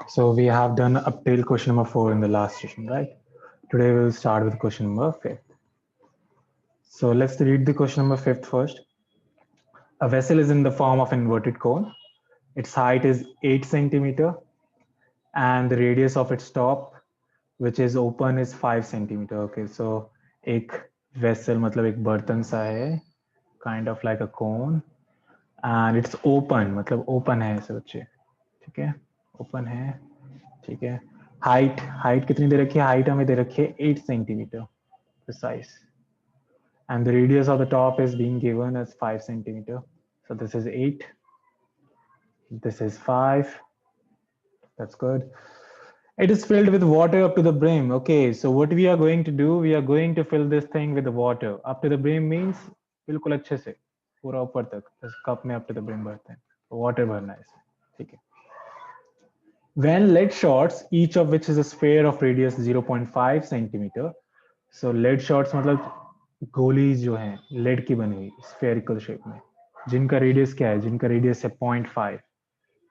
So we have done up till question number 4 in the last session, right? Today we will start with question number 5. So let's read the question number 5 first. A vessel is in the form of an inverted cone. Its height is 8 centimeter and the radius of its top, which is open, is 5 centimeter. Okay, so एक vessel मतलब एक बर्तन सा है, kind of like a cone, and it's open मतलब open है ऐसे बच्चे, ठीक है, open है, ठीक है. हाइट कितनी दे रखी है? हाइट हमें दे रखी है 8 centimetre precise, and the radius of the top is being given as 5 centimeter. So this is 8, this is 5. That's good. It is filled with water up to the brim. Okay, so what we are going to do, we are going to fill this thing with the water. Up to the brim means बिल्कुल अच्छे से पूरा ऊपर तक, इस cup में up to the brim भरते हैं, water भरना है इसे, ठीक है. When lead shots, each of which is a sphere of radius 0.5 centimeter. So lead shots मतलब गोली जो हैं lead की बनी हुई spherical shape में, जिनका radius क्या है? जिनका radius है 0.5.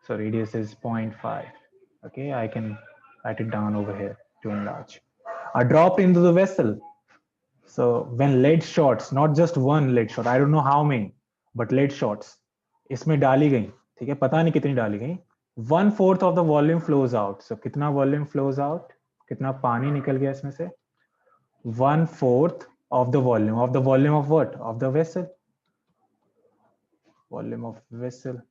So radius is 0.5. Okay, I can write it down over here to enlarge. Are dropped into the vessel. So when lead shots, not just one lead shot, I don't know how many, but lead shots इसमें डाली गई, ठीक है, पता नहीं कितनी डाली गई. 1/4 of the volume flows out. So कितना volume flows out? कितना पानी निकल गया इसमें से? 1/4 of the volume of what? Of the vessel. Volume of vessel.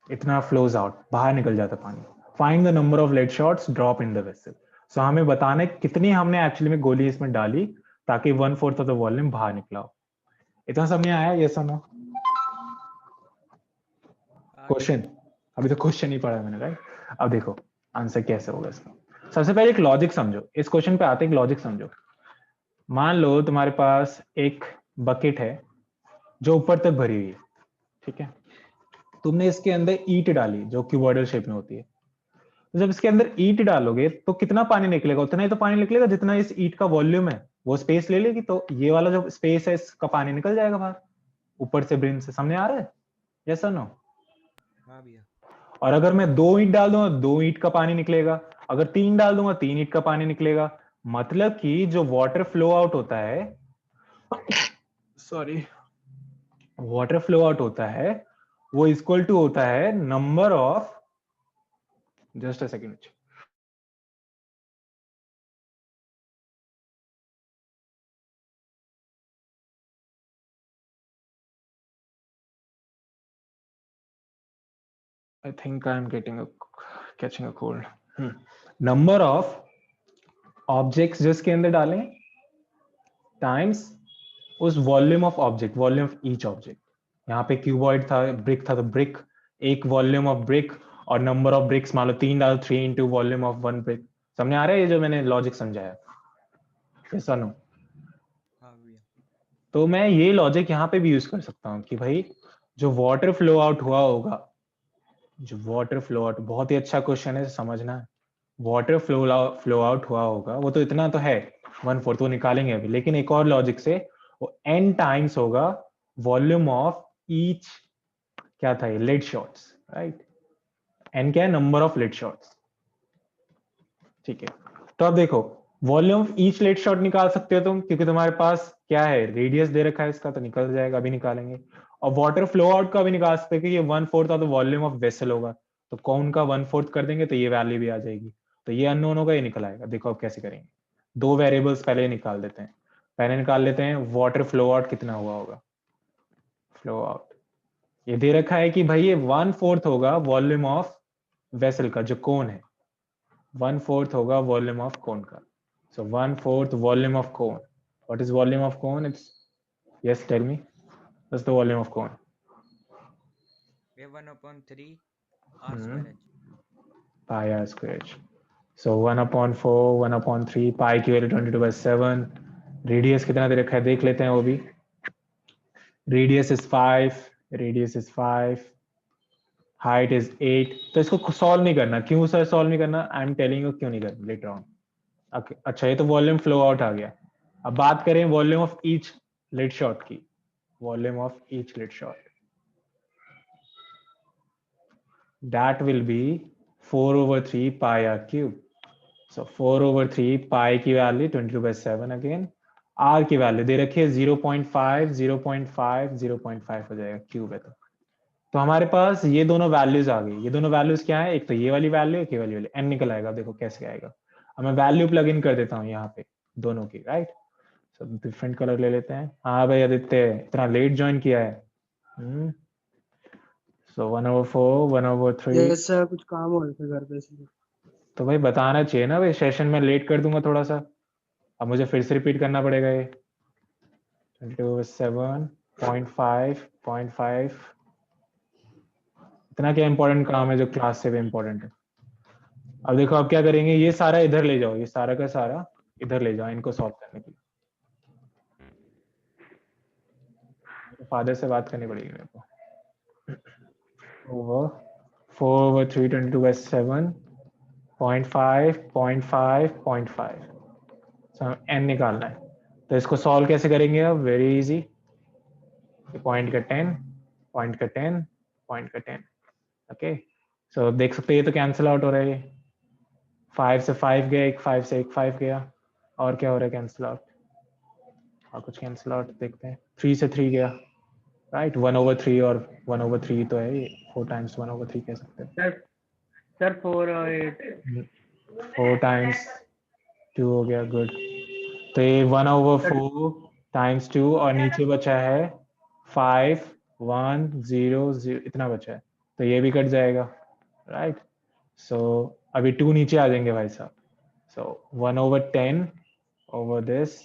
इतना flows out, बाहर निकल जाता पानी. Find the number of lead shots drop in the vessel. So हमें बताना है कितनी हमने एक्चुअली में गोली इसमें डाली ताकि 1/4 of the volume बाहर निकला हो. इतना समझ में आया? Yes or no? क्वेश्चन अभी तो क्वेश्चन ही पढ़ा मैंने, राइट? अब देखो आंसर कैसे होगा इसका. सबसे पहले एक लॉजिक समझो. इस क्वेश्चन पे आते एक लॉजिक समझो. मान लो तुम्हारे पास एक बकेट है जो ऊपर तक भरी हुई है, ठीक है. तुमने इसके अंदर ईंट डाली जो क्यूबॉइडल शेप में होती है. तो जब इसके अंदर ईंट डालोगे तो कितना पानी निकलेगा? उतना ही तो पानी निकलेगा जितना इस ईंट का वॉल्यूम है. वो स्पेस ले लेगी, तो ये वाला जो स्पेस है इसका पानी निकल जाएगा बाहर ऊपर से ब्रिम से. समझ आ रहा है? यस और नो? हाँ भैया. और अगर मैं 2 ईंट डाल दूंगा 2 ईंट का पानी निकलेगा. अगर 3 डाल दूंगा 3 ईंट का पानी निकलेगा. मतलब कि जो वाटर फ्लो आउट होता है, सॉरी, वाटर फ्लो आउट होता है वो इक्वल टू होता है number of, just a second, I think I am catching a cold. Number of objects जिसके अंदर डालें टाइम्स उस volume of object, volume of each object. यहाँ पे क्यूबॉइड था, ब्रिक था, तो ब्रिक, एक वॉल्यूम ऑफ ब्रिक, और नंबर ऑफ ब्रिक्स मान लो 3 डालो, 3 इंटू वॉल्यूम ऑफ 1 ब्रिक. समझ आ रहा है ये जो मैंने लॉजिक समझाया? ऐसा नो? हाँ भैया. तो मैं ये लॉजिक यहाँ पे भी यूज कर सकता हूँ कि भाई जो वाटर फ्लो आउट हुआ होगा, जो वाटर फ्लो आउट, बहुत ही अच्छा क्वेश्चन है, समझना. वाटर फ्लो आउट हुआ होगा वो तो इतना तो है 1/4, वो निकालेंगे अभी. लेकिन एक और लॉजिक से वो n टाइम्स होगा वॉल्यूम ऑफ ईच, क्या था ये, लेड शॉट्स, राइट? n क्या है? नंबर ऑफ लेड शॉट्स, ठीक है. तो अब देखो volume of each lead shot निकाल सकते हो तुम, क्योंकि तुम्हारे पास क्या है, रेडियस दे रखा है इसका, तो निकल जाएगा, अभी निकालेंगे. और वाटर फ्लो आउट का भी निकाल सकते हैं कि ये 1/4 of the volume of vessel होगा, तो कौन का 1/4 कर देंगे तो ये वैल्यू भी आ जाएगी. तो ये अननोन होगा, ये निकल आएगा. देखो अब कैसे करेंगे. 2 वेरिएबल्स पहले निकाल देते हैं. पहले निकाल लेते हैं वाटर फ्लो आउट कितना हुआ होगा. फ्लो आउट ये दे रखा है कि भाई ये 1/4 होगा वॉल्यूम ऑफ वेसल का, जो कोन है 1/4 होगा वॉल्यूम ऑफ कोन का. So 1/4 volume of cone. What is volume of cone? It's, yes, tell me. What's the volume of cone? 1/3 r square h. Pi r square h. So 1/4, 1/3, pi की value 22/7. Radius कितना दे रखा है देख लेते हैं वो भी. Radius is 5. Radius is 5. Height is 8. तो इसको सॉल्व नहीं करना. क्यों सर सॉल्व नहीं करना? आई एम टेलिंग यू क्यों नहीं करना लेटर ऑन. अच्छा, ये तो वॉल्यूम फ्लो आउट आ गया. अब बात करें volume of each lead shot की. Volume of each lead shot, that will be 4/3 pi r cube. So 4/3 pi की वैल्यू 22/7 अगेन, r की वैल्यू दे रखी है 0.5 0.5 0.5 हो जाएगा, क्यूब है तो हमारे पास ये दोनों वैल्यूज आ गई। ये दोनों वैल्यूज क्या है, एक तो ये वाली वैल्यू, एक ये वाली वैल्यू, n निकल आएगा। देखो कैसे आएगा, अब मैं वैल्यू प्लग इन कर देता हूँ यहाँ पे दोनों की, राइट। सब डिफरेंट कलर ले लेते हैं। हाँ भाई आदित्य, इतना लेट ज्वाइन किया है। सो 1/4 1/3। यस सर, कुछ काम हो रहा था घर पे इसलिए। तो भाई बताना चाहिए ना भाई, सेशन में लेट कर दूंगा थोड़ा सा, अब मुझे फिर से रिपीट करना पड़ेगा ये। 27.5 इतना क्या इंपॉर्टेंट काम है जो क्लास से भी इंपॉर्टेंट है। अब देखो अब क्या करेंगे, ये सारा इधर ले जाओ, ये सारा का सारा इधर ले जाओ इनको सॉल्व करने के लिए। फादर से बात करनी पड़ेगी मेरे को। ओवर 4/3 22/7 0.5 0.5 0.5 n निकालना है, तो इसको सॉल्व कैसे करेंगे अब, वेरी इजी। पॉइंट का 10 पॉइंट का 10 पॉइंट का 10, ओके। सो देख सकते हैं ये तो कैंसिल आउट हो रहा है, 5 से 5 गया, एक 5 से एक 5 गया, और क्या हो रहा है कैंसिल आउट, और कुछ कैंसिल आउट देखते हैं। 3 से 3 गया, राइट। 1/3 और 1/3 तो है ये, 4 टाइम्स 1/3 कह सकते हैं। सर 4 और 8 4 टाइम्स 2 हो गया, गुड। तो ये 1/4 टाइम्स 2 और नीचे बचा है 5 1 0 0, इतना बचा है, तो ये भी कट जाएगा, राइट। सो अभी 2 नीचे आ जाएंगे भाई साहब। सो 1/10 ओवर दिस,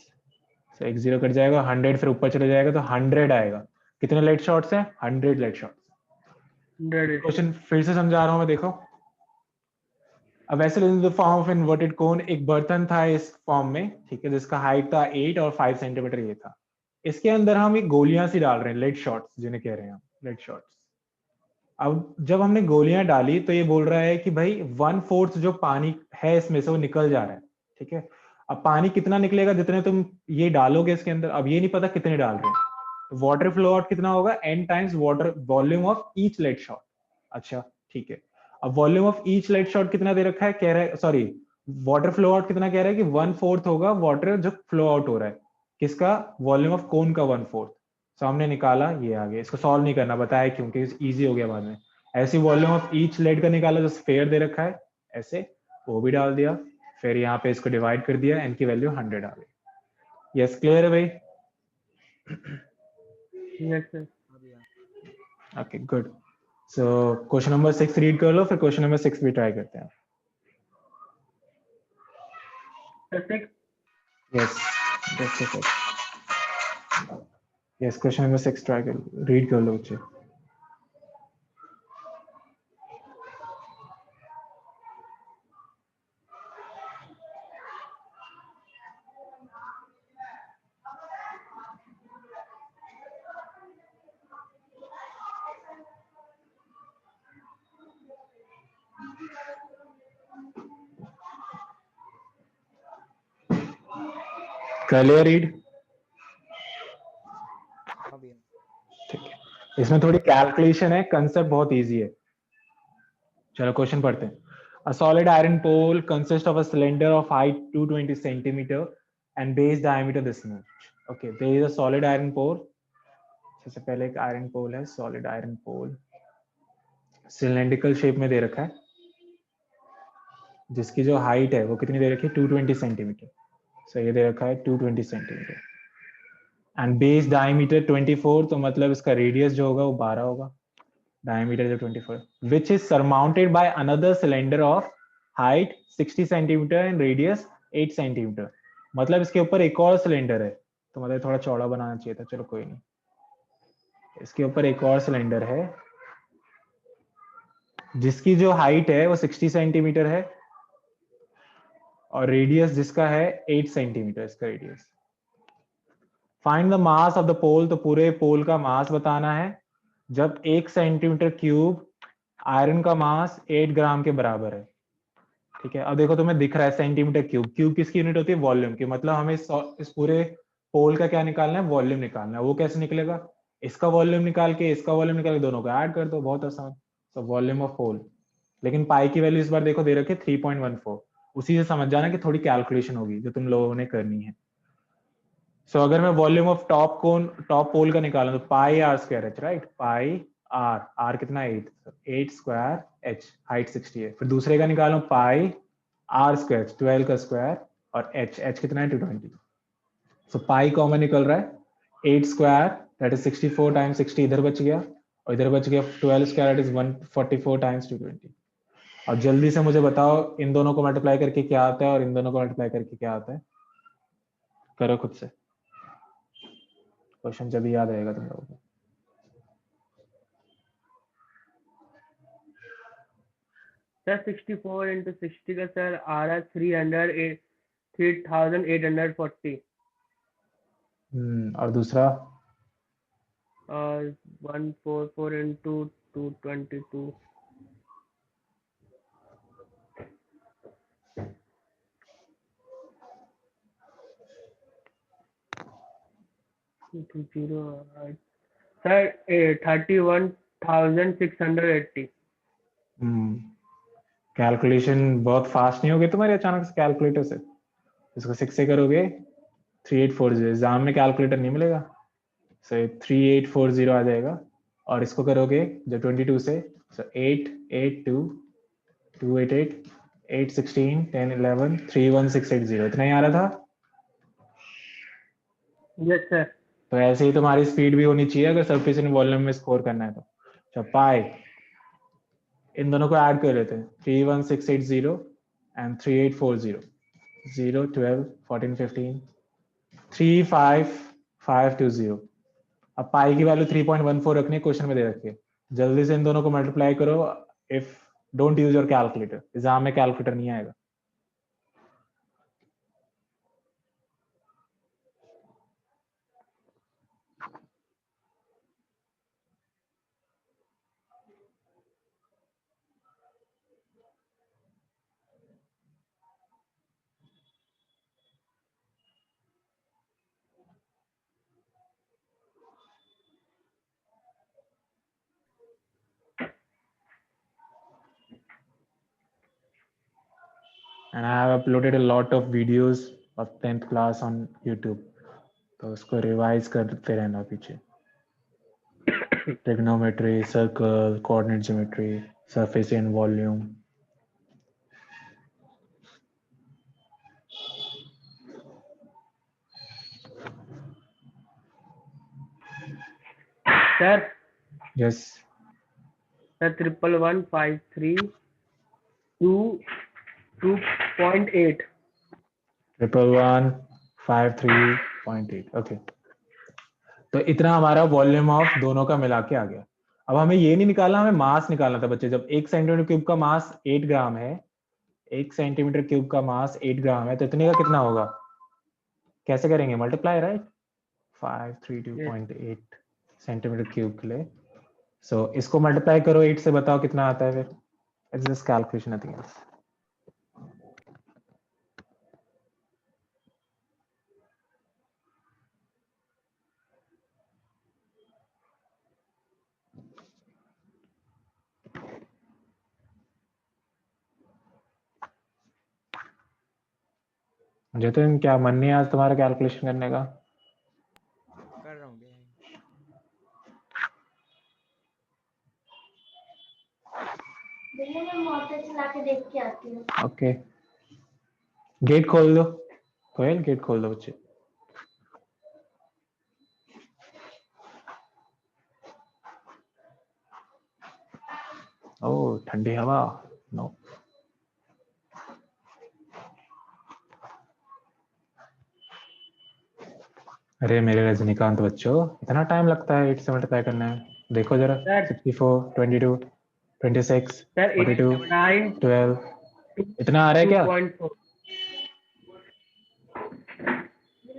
सो एक 0 कट जाएगा, 100 फिर ऊपर चले जाएगा तो 100 आएगा। कितने लेट शॉट्स हैं, 100 लेट शॉट्स। 100। क्वेश्चन फिर से समझा रहा हूं मैं, देखो। A vessel in the form of inverted cone, एक बर्तन था इस फॉर्म में, ठीक है, जिसका हाइट था 8 और 5 सेंटीमीटर ये था। इसके अंदर हम एक गोलियां सी डाल रहे हैं, लेड शॉट्स जिन्हें कह रहे हैं हम, लेड शॉट्स। अब जब हमने गोलियां डाली तो ये बोल रहा है कि भाई 1/4 जो पानी है इसमें से वो निकल जा रहा है, ठीक है। अब पानी कितना निकलेगा, जितने तुम ये डालोगे इसके अंदर, अब ये नहीं पता कितने डाल रहे हैं। वाटर फ्लो आउट कितना होगा, n times water volume of each lead shot. अच्छा ठीक है, अब volume of each lead shot कितना दे रखा है, कह रहा है, सॉरी, वाटर फ्लो आउट कितना कह रहा है कि 1/4 होगा वाटर जो फ्लो आउट हो रहा है, किसका, वॉल्यूम ऑफ कोन का 1/4। सामने निकाला, ये आ गया। इसको सॉल्व नहीं करना, बताया क्योंकि इजी हो गया बाद में। ऐसी वॉल्यूम ऑफ ईच लेड का निकाला जो स्फेयर दे रखा है ऐसे, वो भी डाल दिया, फिर यहाँ पे इसको डिवाइड कर दिया, n की वैल्यू 100 आ गई। यस, क्लियर है भाई? Yes sir. हाँ भैया। Okay good. So question number 6 read कर लो, फिर क्वेश्चन नंबर 6 भी ट्राई करते हैं। Yes, yes, question number 6 try कर, रीड कर लो बच्चे। कर लिया रीड? हाँ भैया। ठीक है, इसमें थोड़ी कैलकुलेशन है, कंसेप्ट बहुत इजी है। चलो क्वेश्चन पढ़ते हैं। A solid iron pole consists of a cylinder of height 220 centimeter and base diameter this much. Okay, there is a solid iron pole. सबसे पहले एक आयरन पोल है, solid iron pole, cylindrical shape में दे रखा है, जिसकी जो हाइट है वो कितनी दे रखी है, 220 सेंटीमीटर। सो ये दे रखा है 220 सेंटीमीटर एंड बेस डायमीटर 24, तो मतलब इसका रेडियस जो होगा वो 12 होगा, डायमीटर जो 24, which is surmounted by another cylinder of height 60 centimetre and radius 8 centimetre. मतलब इसके ऊपर एक और सिलेंडर है, तो मतलब थोड़ा चौड़ा बनाना चाहिए था, चलो कोई नहीं। इसके ऊपर एक और सिलेंडर है जिसकी जो हाइट है वो 60 सेंटीमीटर है और रेडियस जिसका है 8 सेंटीमीटर इसका radius. Find the mass of the pole, तो पूरे पोल का मास बताना है, जब 1 सेंटीमीटर क्यूब आयरन का मास 8 ग्राम के बराबर है। ठीक है, अब देखो तुम्हें दिख रहा है सेंटीमीटर क्यूब, क्यूब किसकी यूनिट होती है, वॉल्यूम की। मतलब हमें इस पूरे पोल का क्या निकालना है, वॉल्यूम निकालना है। वो कैसे निकलेगा, इसका वॉल्यूम निकाल के इसका वॉल्यूम निकाल के दोनों को ऐड कर दो, बहुत आसान। सो वॉल्यूम ऑफ पोल लेकिन पाई की वैल्यू इस बार देखो दे रखी है 3.14। उसी से समझ जाना कि थोड़ी कैलकुलेशन होगी जो तुम लोगों ने करनी है। सो अगर मैं वॉल्यूम ऑफ टॉप पोल का निकालूं तो pi are square h, right, pi r कितना 8, 8 स्क्वायर एच, हाइट 60 है। फिर दूसरे का निकालूं पाई आर स्क्वायर 12 का स्क्वायर और एच कितना है 220। सो पाई कॉमन निकल रहा है 8 स्क्वायर दैट इज 64 टाइम्स 60 इधर बच गया, और इधर बच गया 12 स्क्वायर दैट इज 144 टाइम्स 220। और जल्दी से मुझे बताओ इन दोनों को मल्टीप्लाई करके क्या आता है और इन दोनों को मल्टीप्लाई करके क्या आता है, करो खुद से, क्वेश्चन जब याद रहेगा तुम लोगों को। सर 64 into 60 का सर आ रहा है 3840 और दूसरा और 144 into 222 0 सर 31,680। कैलकुलेशन बहुत फास्ट नहीं होगी तुम्हारी अचानक से कैलकुलेटर से? इसको 6 से करोगे 3840, एग्जाम में कैलकुलेटर नहीं मिलेगा, सो 3840 आ जाएगा। और इसको करोगे जब 22 से, सो 882 288 816 10 11 31680, इतना ही आ रहा था। Yes sir. तो ऐसे ही तुम्हारी स्पीड भी होनी चाहिए अगर सफिशिएंट वॉल्यूम में स्कोर करना है तो। चलो पाई इन दोनों को ऐड कर लेते हैं, 31680 एंड 3840, 0 12 14 15 35520। अब पाई की वैल्यू 3.14 रखनी है, क्वेश्चन में दे रखी है। जल्दी से इन दोनों को मल्टीप्लाई करो। If don't use your calculator, exam में कैलकुलेटर नहीं आएगा। And I have uploaded a lot of videos of 10th class on YouTube, तो उसको रिवाइज करते रहना पीछे। Trigonometry, circle, coordinate geometry, surface and volume. Sir yes sir 1115322.8 11153.8, okay. तो इतना हमारा वॉल्यूम ऑफ दोनों का मिला के आ गया। अब हमें ये नहीं निकालना, हमें मास निकालना था बच्चे। जब 1 सेंटीमीटर क्यूब का मास 8 ग्राम है, 1 सेंटीमीटर क्यूब का मास 8 ग्राम है, तो इतने का कितना होगा? कैसे करेंगे? मल्टीप्लाई, राइट, 532.8 सेंटीमीटर क्यूब के लिए। सो इसको मल्टीप्लाई करो 8 से, बताओ कितना आता है फिर। It's just calculation, nothing else. Jatin, क्या मन नहीं है आज तुम्हारा कैलकुलेशन करने का? कर रहा हूँ भैया। मैं मोटर चला के देख के आती हूँ। ओके, गेट खोल दो कोयल, गेट खोल दो बच्चे। ओह ठंडी हवा, नो। अरे मेरे रजनीकांत बच्चों, इतना टाइम लगता है 8 से मल्टीप्लाई करने में? देखो जरा, सर 64 22 26 सर 42 9 12, इतना आ रहा है क्या? 2.4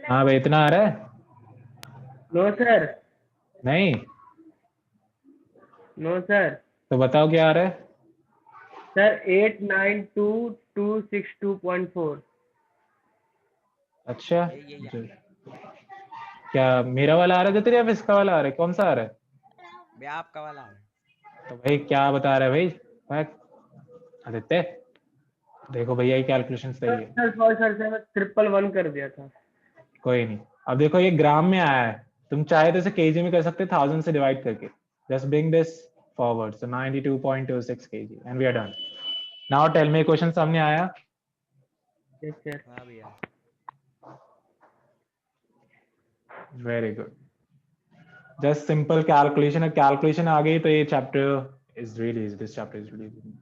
हाँ भाई, इतना आ रहा है? नो सर नहीं नो सर तो बताओ क्या आ रहा है? सर 892262.4 अच्छा, ये क्या मेरा वाला आ रहा है जतिन या फिर इसका वाला आ रहा है? कौन सा आ रहा है? भैया आपका वाला आ रहा है। तो भाई क्या बता रहा है भाई? आदित्य देखो भैया ये कैलकुलेशन सही है। सर मैं 111 कर दिया था। कोई नहीं, अब देखो ये ग्राम में आया है, तुम चाहे तो इसे केजी में कर सकते 1000 से डिवाइड करके। Just bring this forward, so 92.26 kg and we are done. Now tell me, question सामने आया? Yes sir. हाँ भैया। Very good, just simple calculation. Calculation आ गई तो ये chapter is really easy, this chapter is really easy.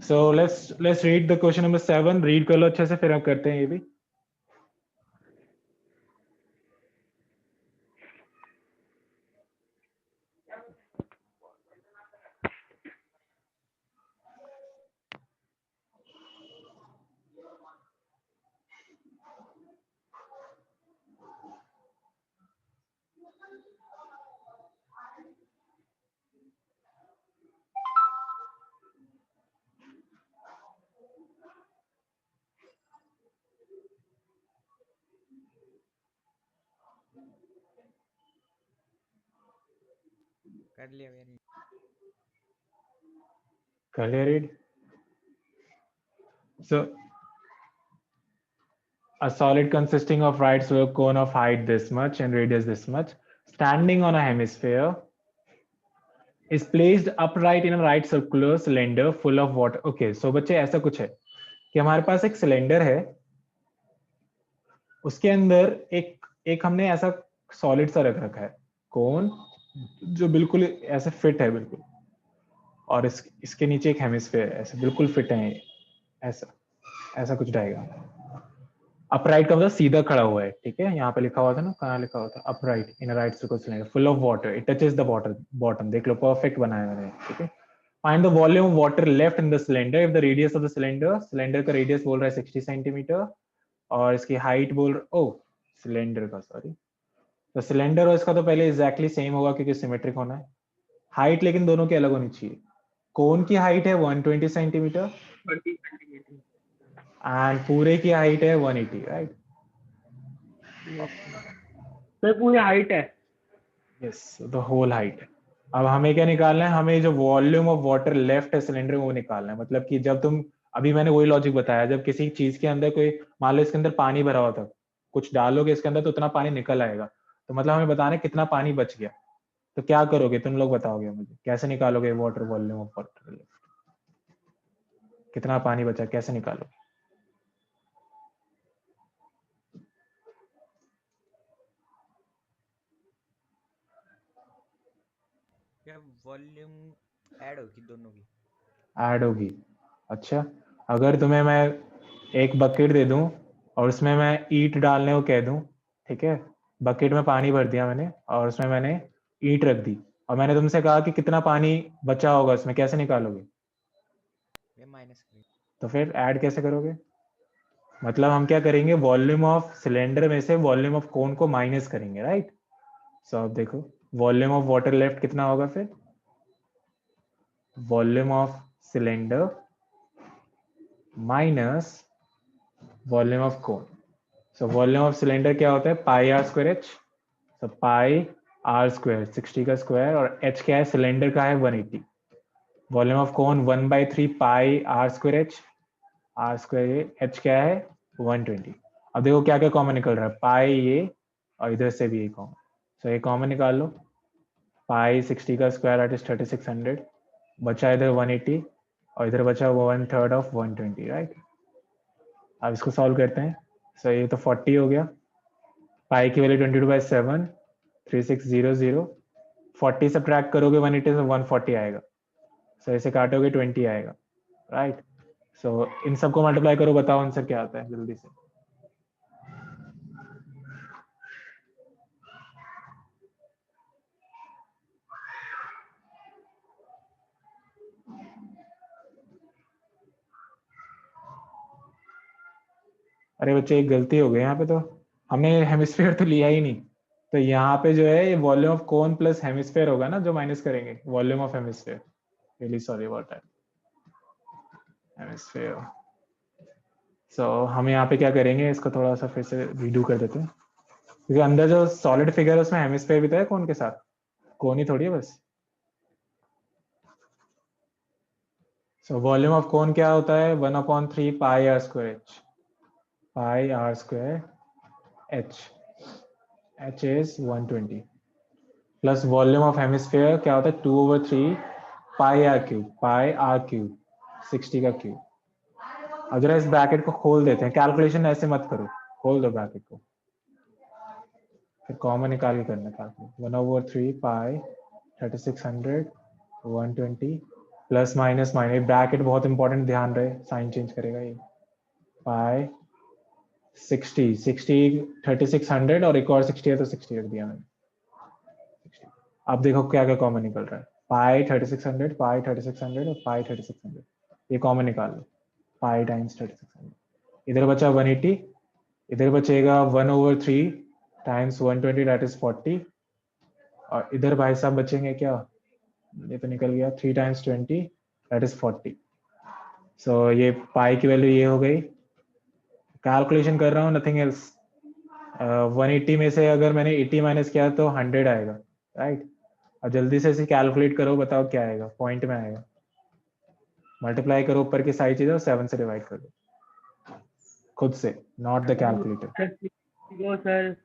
So let's read the question number 7। Read कर लो अच्छे से, फिर हम करते हैं ये भी। कर लिया भैया। कर लिया read? So a solid consisting of right slope cone of height this much and radius this much, standing on a hemisphere, is placed upright in a right circular cylinder full of water. Okay, so बच्चे ऐसा कुछ है कि हमारे पास एक cylinder है, उसके अंदर एक हमने ऐसा सॉलिड सा रख रखा है, कोन, जो बिल्कुल ऐसे फिट है बिल्कुल, और इसके नीचे एक हेमिस्फेयर है, ऐसे बिल्कुल फिट है ये, ऐसा कुछ डायग्राम। अपराइट का मतलब सीधा खड़ा हुआ है, ठीक है? यहाँ पे लिखा हुआ था ना, कहाँ लिखा हुआ था? Upright in right circular cylinder full of water, it touches the water bottom. देख लो परफेक्ट बनाया मैंने, ठीक है? Find the volume of water left in the cylinder if the radius of the cylinder, cylinder का रेडियस बोल रहा है 60 centimetre और इसकी हाइट ओ सिलेंडर का, सॉरी, तो सिलेंडर और इसका तो पहले एग्जैक्टली सेम होगा क्योंकि सिमेट्रिक होना है। हाइट लेकिन दोनों की अलग होनी चाहिए। कोन की हाइट है 120 सेंटीमीटर 20 सेंटीमीटर। एंड पूरे की हाइट है 180, राइट? तो पूरी हाइट है। Yes, the whole height. अब हमें क्या निकालना है? हमें जो वॉल्यूम ऑफ वाटर लेफ्ट है सिलेंडर वो निकालना है। मतलब कि जब तुम, अभी मैंने वही लॉजिक बताया, जब किसी चीज के अंदर कोई, मान लो इसके अंदर पानी भरा हुआ था, कुछ डालोगे इसके अंदर तो उतना पानी निकल आएगा, तो मतलब हमें बताना है कितना पानी बच गया। तो क्या करोगे तुम लोग, बताओगे मुझे कैसे निकालोगे water volume of water left? कितना पानी बचा कैसे निकालोगे? क्या वॉल्यूम ऐड होगी दोनों की? ऐड होगी। अच्छा, अगर तुम्हें मैं एक बकेट दे दूं और उसमें मैं ईंट डालने को कह दूं, ठीक है? बकेट में पानी भर दिया मैंने और उसमें मैंने ईंट रख दी, और मैंने तुमसे कहा कि कितना पानी बचा होगा उसमें, कैसे निकालोगे? ये माइनस करेंगे। तो फिर ऐड कैसे करोगे? मतलब हम क्या करेंगे, वॉल्यूम ऑफ सिलेंडर में से वॉल्यूम ऑफ कोन को माइनस करेंगे, राइट? सो अब देखो वॉल्यूम ऑफ वाटर लेफ्ट कितना होगा फिर? Volume of cylinder minus volume of cone. So volume of cylinder क्या होता है? Pi are square h. So pi are square 60 का स्क्वायर, और एच क्या है? सिलेंडर का है 180। Volume of cone 1/3 pi are square H, R square H क्या है? 120। अब देखो क्या क्या कॉमन निकल रहा है, पाई ये और इधर से भी ये कॉमन, सो ये कॉमन निकाल लो। पाई 60 का स्क्वायर दैट इज 3600, बचा इधर 180 और इधर बचा 1/3 ऑफ 120, राइट? अब इसको सॉल्व करते हैं। सो ये तो 40 हो गया, पाई की वैल्यू 22/7, 3600, 40 सब्ट्रैक्ट करोगे 180 से 140 आएगा, सो इसे काटोगे 20 आएगा, राइट? सो इन सबको मल्टीप्लाई करो, बताओ आंसर क्या आता है जल्दी से। अरे बच्चे एक गलती हो गई यहाँ पे, तो हमने हेमिस्फेयर तो लिया ही नहीं, तो यहाँ पे जो है ये volume of cone plus hemisphere होगा ना जो माइनस करेंगे, volume of hemisphere. Really sorry about that, hemisphere. So हम यहाँ पे क्या करेंगे, इसको थोड़ा सा फिर से रीडू कर देते हैं, क्योंकि अंदर जो सॉलिड फिगर है उसमें हेमिस्फेयर भी तो है कोन के साथ, कोन ही थोड़ी है बस। सो वॉल्यूम ऑफ कोन क्या होता है 1/3 pi are square h, pi are square h, h is 120 plus volume of hemisphere क्या होता है 2/3 pi r cube, pi r cube 60 का क्यूब। अब जरा इस ब्रैकेट को खोल देते हैं, कैलकुलेशन ऐसे मत करो, खोल दो ब्रैकेट को, फिर कॉमन निकाल के करना कैलकुलेट। 1/3 पाई 3600 120 प्लस माइनस माइनस, ब्रैकेट बहुत इंपॉर्टेंट, ध्यान रहे, साइन चेंज करेगा ये। पाई 60 3600 और एक और 60 है तो 60 रख दिया मैंने। 60। अब देखो क्या क्या कॉमन निकल रहा है, पाई 3600 पाई 3600 और पाई 3600, ये कॉमन निकाल लो, पाई टाइम्स 3600। इधर बचा 180, इधर बचेगा 1/3 टाइम्स 120 दैट इज 40, और इधर भाई साहब बचेंगे क्या, ये तो निकल गया 3 टाइम्स 20 दैट इज 40। सो ये पाई की वैल्यू ये हो गई। कैलकुलेशन कर रहा हूँ, नथिंग एल्स। 180 में से अगर मैंने 80 माइनस किया तो 100 आएगा, राइट। अब जल्दी से इसे कैलकुलेट करो, बताओ क्या आएगा, पॉइंट में आएगा। मल्टीप्लाई करो ऊपर की सारी चीजें और 7 से डिवाइड कर दो खुद से, नॉट द कैलकुलेटर। वो सर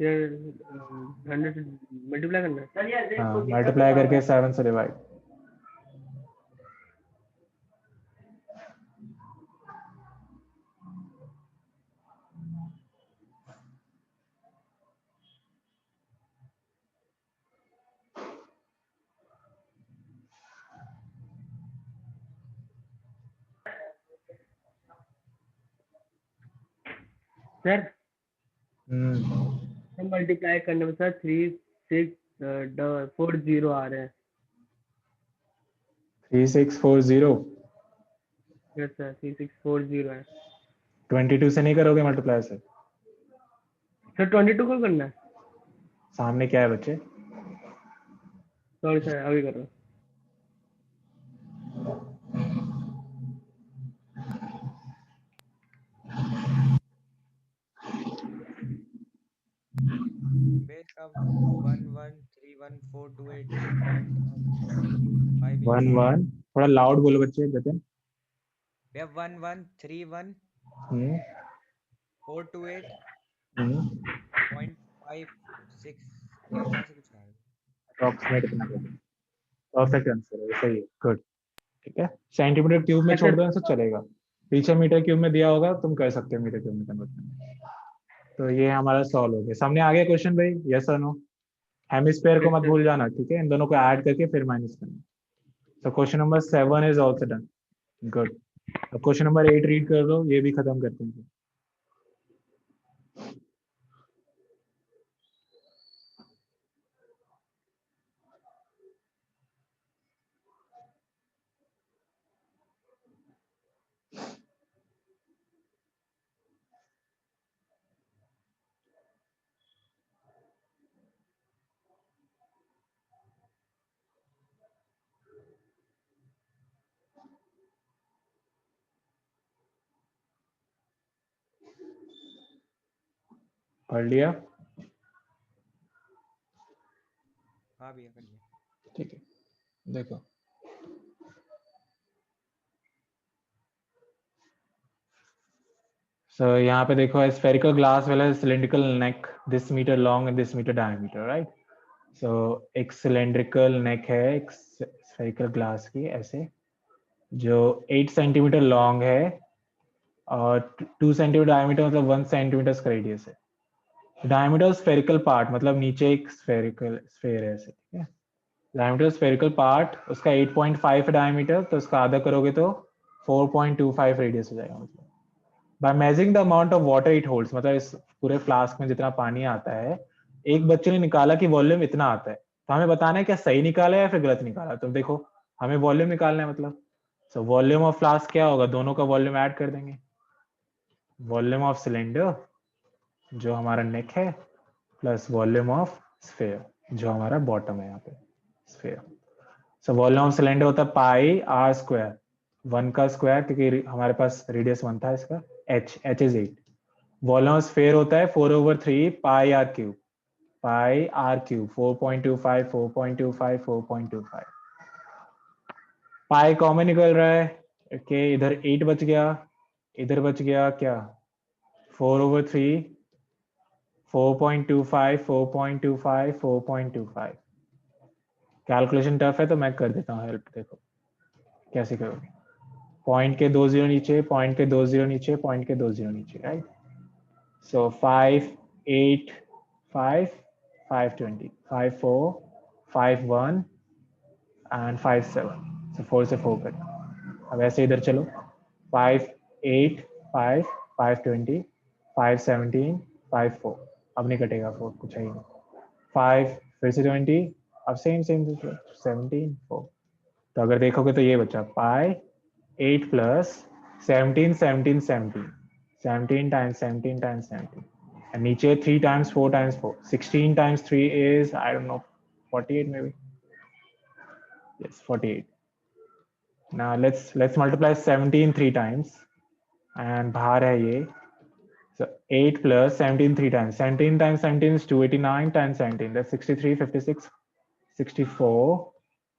100 मल्टीप्लाई करना है। हाँ, मल्टीप्लाई करके 7 से डिवाइड। सर हम्म, मल्टीप्लाई करने में सर 3640 आ रहे हैं। 3640। यस सर 3640 है। 22 से नहीं करोगे मल्टीप्लाई से? सर 22 को करना है। सामने क्या है बच्चे? सॉरी सर अभी कर रहा हूँ। बेस अब 11314288.5 वन इंच। वन थोड़ा लाउड बोलो बच्चे, जतिन। भैया 1131 हम्म 428.56 ऐसा कुछ है। अप्रॉक्सीमेट इतना कर दो, परफेक्ट आंसर है, सही है, गुड। ठीक है, सेंटीमीटर क्यूब में छोड़ सर दो तो चलेगा, पीछे मीटर क्यूब में दिया होगा, तुम कर सकते हो मीटर क्यूब में कन्वर्ट करना। तो ये हमारा सॉल्व हो गया। सामने आ गया क्वेश्चन भाई, यस और नो? हेमिस्फीयर को यस मत सर। भूल जाना, ठीक है, इन दोनों को ऐड करके फिर माइनस करना। तो question number 7 is also done, good. अब क्वेश्चन नंबर 8 रीड कर दो, ये भी खत्म करते हैं। पढ़ लिया? हाँ भैया कर लिया। ठीक है, देखो सो यहाँ पे देखो, स्फेरिकल ग्लास वाला cylindrical neck this meter long and this meter diameter, right. So एक सिलेंड्रिकल नेक है एक स्फेरिकल ग्लास की, ऐसे, जो 8 सेंटीमीटर लॉन्ग है और 2 सेंटीमीटर डायमीटर, मतलब 1 सेंटीमीटर का रेडियस है। डायमीटर स्फेरिकल पार्ट, मतलब नीचे एक स्फेरिकल स्फेयर है ऐसे, ठीक है। डायमीटर स्फेरिकल पार्ट उसका 8.5 डायमीटर, तो उसका आधा करोगे तो 4.25 रेडियस हो जाएगा। मतलब by measuring the amount of water it holds, मतलब इस पूरे फ्लास्क में जितना पानी आता है, एक बच्चे ने निकाला कि वॉल्यूम इतना आता है, तो हमें बताना है क्या सही निकाला है या फिर गलत निकाला। तो देखो हमें वॉल्यूम निकालना है, मतलब सो वॉल्यूम ऑफ फ्लास्क क्या होगा, दोनों का वॉल्यूम ऐड कर देंगे। वॉल्यूम ऑफ सिलेंडर जो हमारा नेक है, प्लस वॉल्यूम ऑफ स्फेयर जो हमारा बॉटम है यहाँ पे sphere. So volume of cylinder होता है पाई आर स्क्वायर, 1 का स्क्वायर, क्योंकि हमारे पास रेडियस 1 था इसका, h is 8। Volume of sphere होता है 4/3 pi r cube, pi r cube 4.25 4.25 4.25। Pi common निकल रहा है। ओके इधर 8 बच गया, इधर बच गया क्या 4/3, 4.25, 4.25, 4.25। कैलकुलेशन टफ है तो मैं कर देता हूँ हेल्प। देखो कैसे करोगे, पॉइंट के 2 जीरो नीचे, पॉइंट के 2 जीरो नीचे, पॉइंट के 2 जीरो नीचे, राइट। So 5, 8, 5, 520, 5, 4, 5, 1 and 5, 7। सो 4 से 4 कट। अब ऐसे इधर चलो 5, 8, 5, 520, 5, 17, 5, 4। अब नहीं कटेगा 4, कुछ है ही नहीं। 5 फिर से 20, अब सेम सेम 17, 4। तो अगर देखोगे तो ये बचा पाई 8 प्लस 17, 17, 17, 17 टाइम्स 17 टाइम्स 17, and नीचे 3 times 4 times 4, 16 times 3 is I don't know 48 maybe, yes 48. Now let's multiply 17 3 times and बाहर है ये, so 8 plus 17 3 times, 17 times 17 is 289 times 17, that's 63, 56, 64,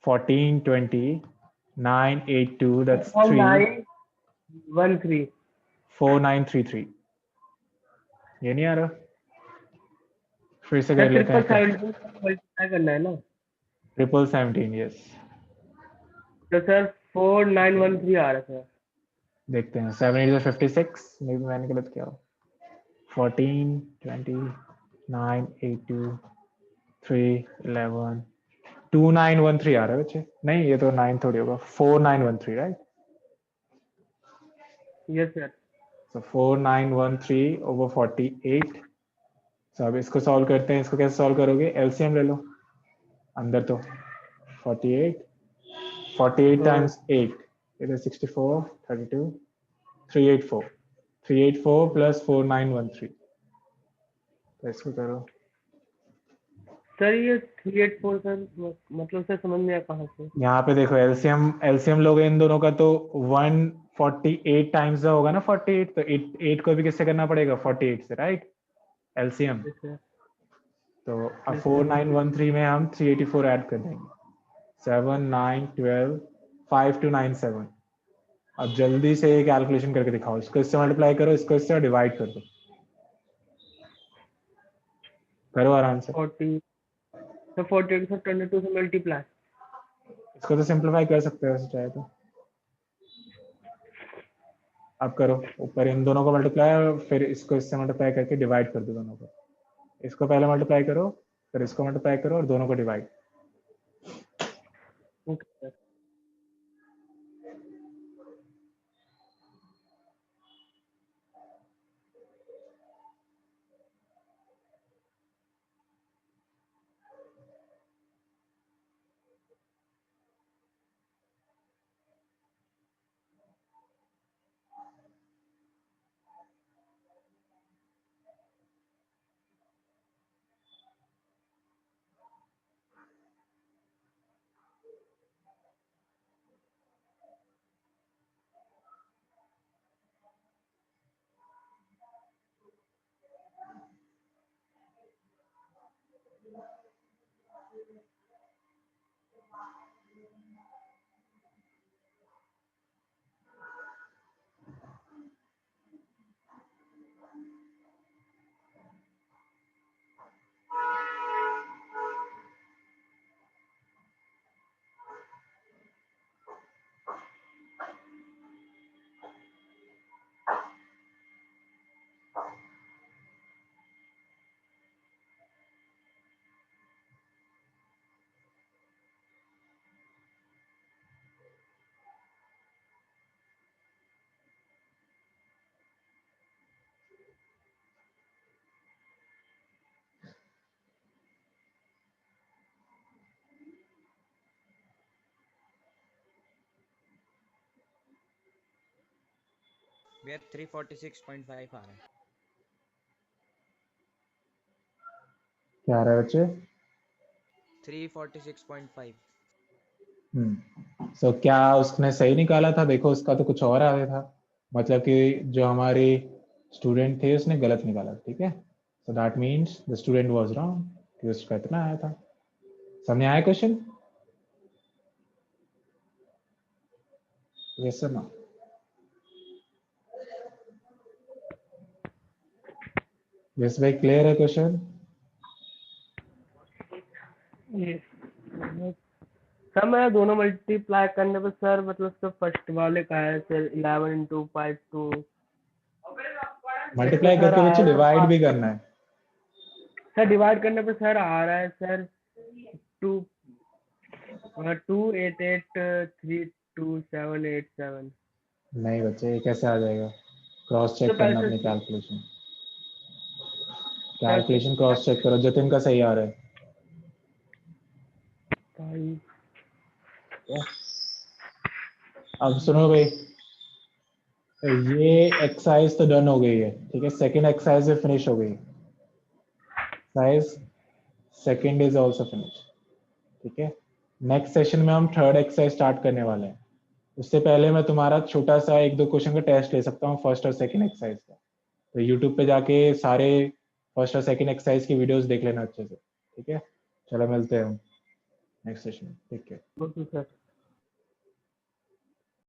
14, 20, 9, 8, 2, that's 3, 913 4933। ये नहीं आ रहा, फिर से सर कर लेते ट्रिपल हैं क्या, 17 मल्टीप्लाई करना है ना, 1717, यस। तो सर 4913 आ रहा है सर। देखते हैं 7 8 56, मे बी मैंने गलत किया हो। 14 20 9 8 2 3 11 2913 आ रहा है बच्चे, नहीं ये तो 9 थोड़ी होगा, 4913, right. Yes sir. So 4913 over 48। So अब इसको सॉल्व करते हैं, इसको कैसे सॉल्व करोगे, एलसीएम ले लो। अंदर तो 48, 48 टाइम्स 8 इधर 64, 32, 384, 384 प्लस 4913। तो इसको करो, सर ये 384 सर मतलब सर समझ में आया कहाँ से। यहाँ पे देखो एलसीएम एलसीएम लोगे इन दोनों का तो 148 टाइम्स होगा ना 48, तो 8 को भी किससे करना पड़ेगा 48 से, राइट, एलसीएम। Yes sir. तो अब यस सर। 4913 में हम 384 ऐड कर देंगे, 7 9 12 5 2 9 7। अब जल्दी से कैलकुलेशन करके दिखाओ, इसको इससे मल्टीप्लाई करो, इसको इससे डिवाइड कर दो, करो आराम से। 40 सर 48 सर 22 से मल्टीप्लाई। इसको तो सिंप्लीफाई कर सकते हो वैसे चाहे तो। अब करो ऊपर इन दोनों को मल्टीप्लाई और फिर इसको इससे मल्टीप्लाई करके डिवाइड कर दो दोनों को। इसको पहले मल्टीप्लाई करो, फिर इसको मल्टीप्लाई करो और दोनों को डिवाइड। Okay sir. भैया 346.5 आ रहा है। क्या आ रहा है बच्चे, 346.5। सो क्या उसने सही निकाला था, देखो उसका तो कुछ और आ रहा था, मतलब कि जो हमारी स्टूडेंट थे उसने गलत निकाला, ठीक है। So that means the student was wrong, कि उसका इतना आया था। समझ आया question. Yes or no? Yes भाई, क्लियर है क्वेश्चन? ये सर मैं दोनों मल्टीप्लाई करने पे सर मतलब सर फर्स्ट वाले का है sir 11 into 5 to multiply sir करके आया बच्चे है डिवाइड भी करना है। सर डिवाइड करने पे सर आ रहा है सर 2 288328787 नहीं बच्चे, ये कैसे आ जाएगा? क्रॉस तो चेक पहले करना से अपनी calculation. Sir calculation cross check करो, जतिन का सही आ रहा है। भाई अब सुनो भाई, ये एक्सरसाइज तो डन हो गई है, ठीक है। सेकंड एक्सरसाइज भी फिनिश हो गई। Exercise second is also finish, ठीक है। नेक्स्ट सेशन में हम थर्ड एक्सरसाइज स्टार्ट करने वाले हैं। उससे पहले मैं तुम्हारा छोटा सा 1-2 क्वेश्चन का टेस्ट ले सकता हूँ फर्स्ट और सेकंड एक्सरसाइज का। तो यूट्यूब पे जाके सारे फर्स्ट और सेकंड एक्सरसाइज की वीडियोस देख लेना अच्छे से, ठीक है। चलो मिलते हैं नेक्स्ट सेशन में, ठीक है। Okay sir.